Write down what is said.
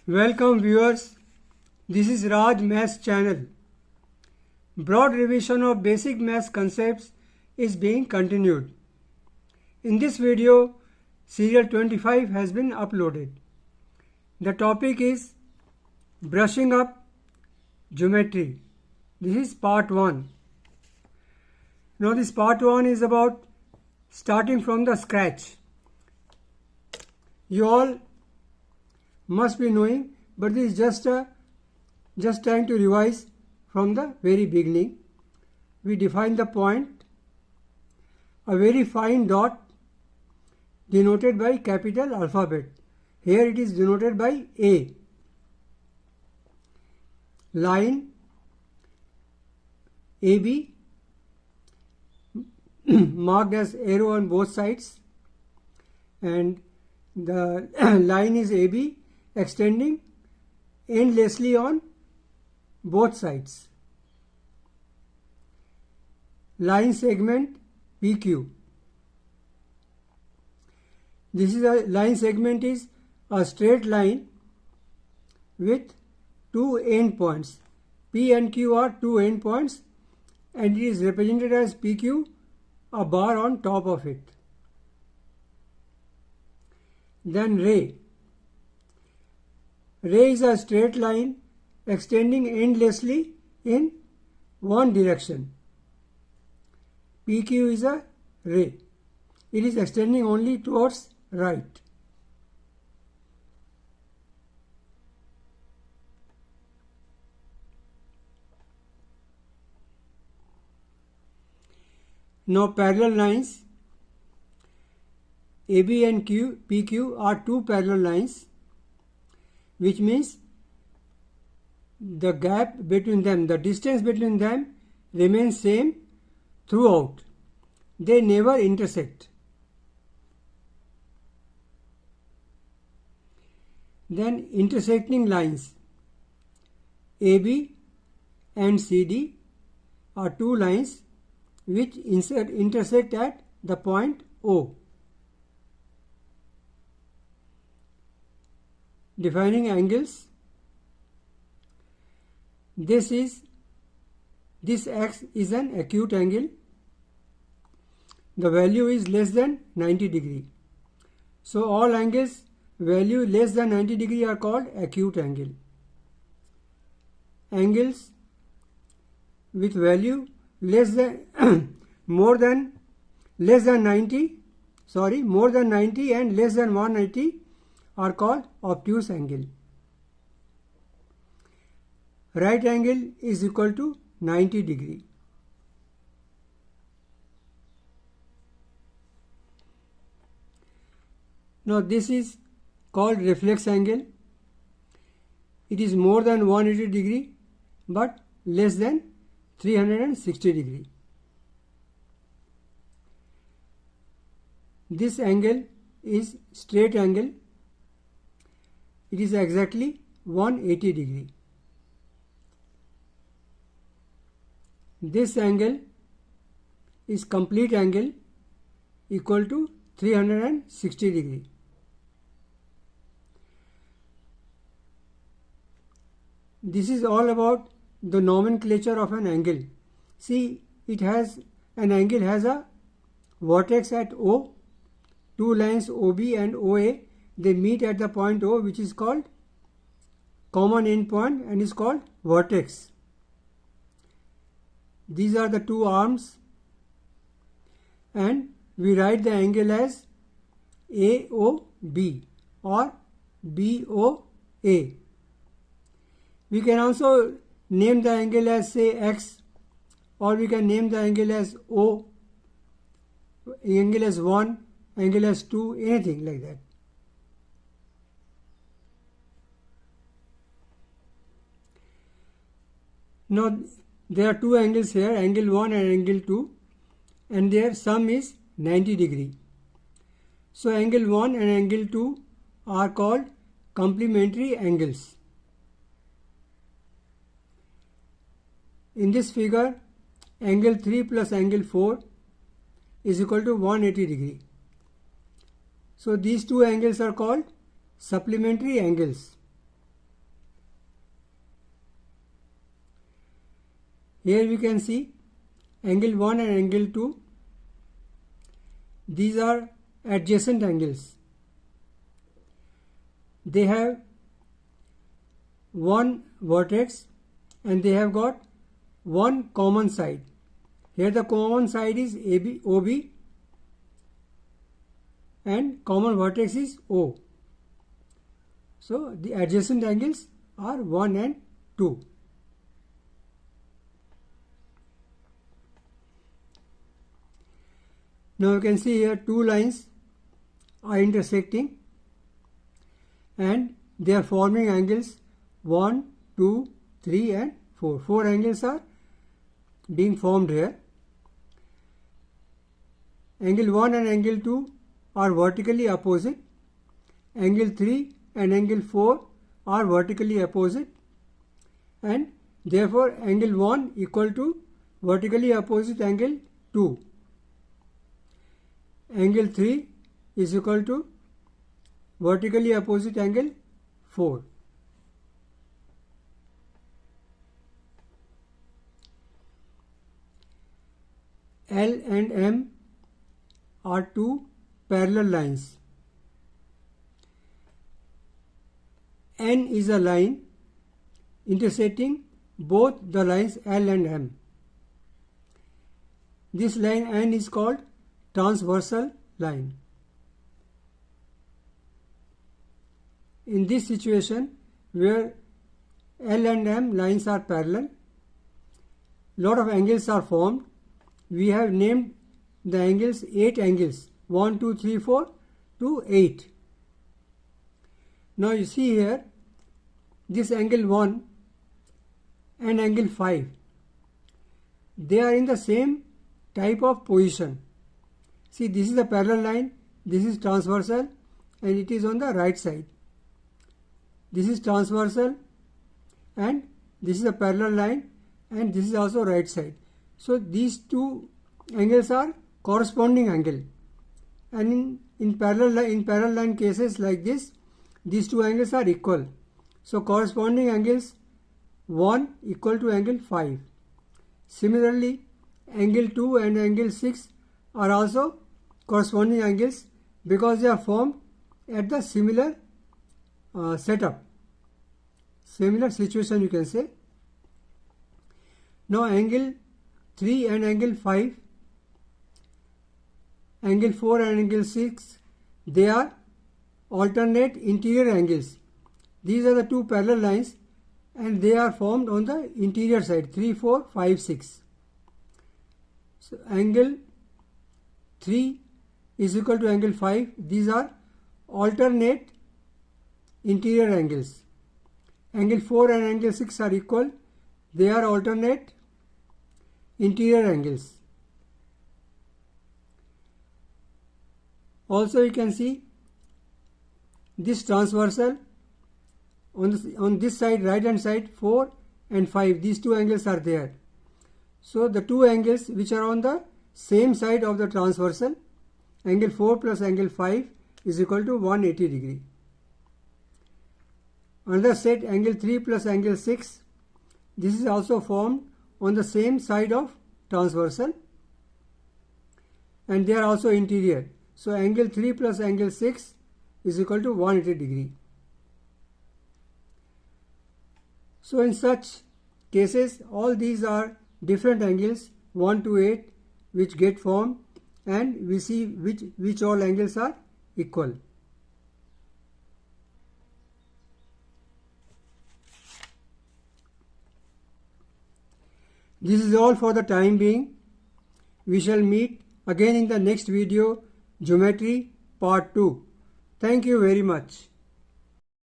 Welcome viewers, this is Raj Maths channel. Broad revision of basic maths concepts is being continued. In this video, serial 25 has been uploaded. The topic is brushing up geometry. This is part 1. Now this part 1 is about starting from the scratch. You all must be knowing, but this is just trying to revise from the very beginning. We define the point, a very fine dot denoted by capital alphabet. Here it is denoted by A. Line AB marked as arrow on both sides, and the line is AB extending endlessly on both sides. Line segment PQ. This is a line segment is a straight line with two endpoints. P and Q are two endpoints, and it is represented as PQ, a bar on top of it. Then ray. Ray is a straight line extending endlessly in one direction. PQ is a ray. It is extending only towards right. Now parallel lines AB and PQ are two parallel lines, which means the gap between them, the distance between them remains same throughout. They never intersect. Then intersecting lines AB and CD are two lines which intersect at the point O. Defining angles. This X is an acute angle. The value is less than 90 degree. So all angles value less than 90 degree are called acute angle. Angles with value less than more than 90 and less than 180 are called obtuse angle. Right angle is equal to 90 degree. Now this is called reflex angle. It is more than 180 degree but less than 360 degree. This angle is straight angle. It is exactly 180 degree. This angle is complete angle equal to 360 degree. This is all about the nomenclature of an angle. See, an angle has a vertex at O, two lines OB and OA, they meet at the point O, which is called common end point and is called vertex. These are the two arms, and we write the angle as AOB or BOA. We can also name the angle as, say, X, or we can name the angle as O, angle as 1, angle as 2, anything like that. Now there are two angles here, angle 1 and angle 2, and their sum is 90 degree. So angle 1 and angle 2 are called complementary angles. In this figure, angle 3 plus angle 4 is equal to 180 degree. So these two angles are called supplementary angles. Here we can see angle 1 and angle 2. These are adjacent angles. They have one vertex and they have got one common side. Here the common side is AB, OB, and common vertex is O. So the adjacent angles are 1 and 2. Now you can see here two lines are intersecting and they are forming angles 1, 2, 3 and 4. 4 angles are being formed here. Angle 1 and angle 2 are vertically opposite. Angle 3 and angle 4 are vertically opposite, and therefore angle 1 equal to vertically opposite angle 2. Angle 3 is equal to vertically opposite angle 4. L and M are two parallel lines. N is a line intersecting both the lines L and M. This line N is called transversal line. In this situation where L and M lines are parallel, lot of angles are formed. We have named the angles 8 angles, 1, 2, 3, 4 to 8. Now you see here this angle 1 and angle 5, they are in the same type of position. See, this is the parallel line, this is transversal and it is on the right side. This is transversal and this is a parallel line and this is also right side. So these two angles are corresponding angle, and in parallel line cases like this, these two angles are equal. So corresponding angles 1 equal to angle 5. Similarly, angle 2 and angle 6 are also corresponding angles because they are formed at the similar setup, similar situation you can say. Now angle 3 and angle 5, angle 4 and angle 6, they are alternate interior angles. These are the two parallel lines and they are formed on the interior side, 3, 4, 5, 6. So angle 3 is equal to angle 5. These are alternate interior angles. Angle 4 and angle 6 are equal. They are alternate interior angles. Also you can see this transversal on this side, right hand side, 4 and 5, these two angles are there. So the two angles which are on the same side of the transversal, angle 4 plus angle 5 is equal to 180 degree. Another set, angle 3 plus angle 6, this is also formed on the same side of transversal and they are also interior. So angle 3 plus angle 6 is equal to 180 degree. So in such cases, all these are different angles 1 to 8 which get formed, and we see which all angles are equal. This is all for the time being. We shall meet again in the next video, Geometry Part 2. Thank you very much.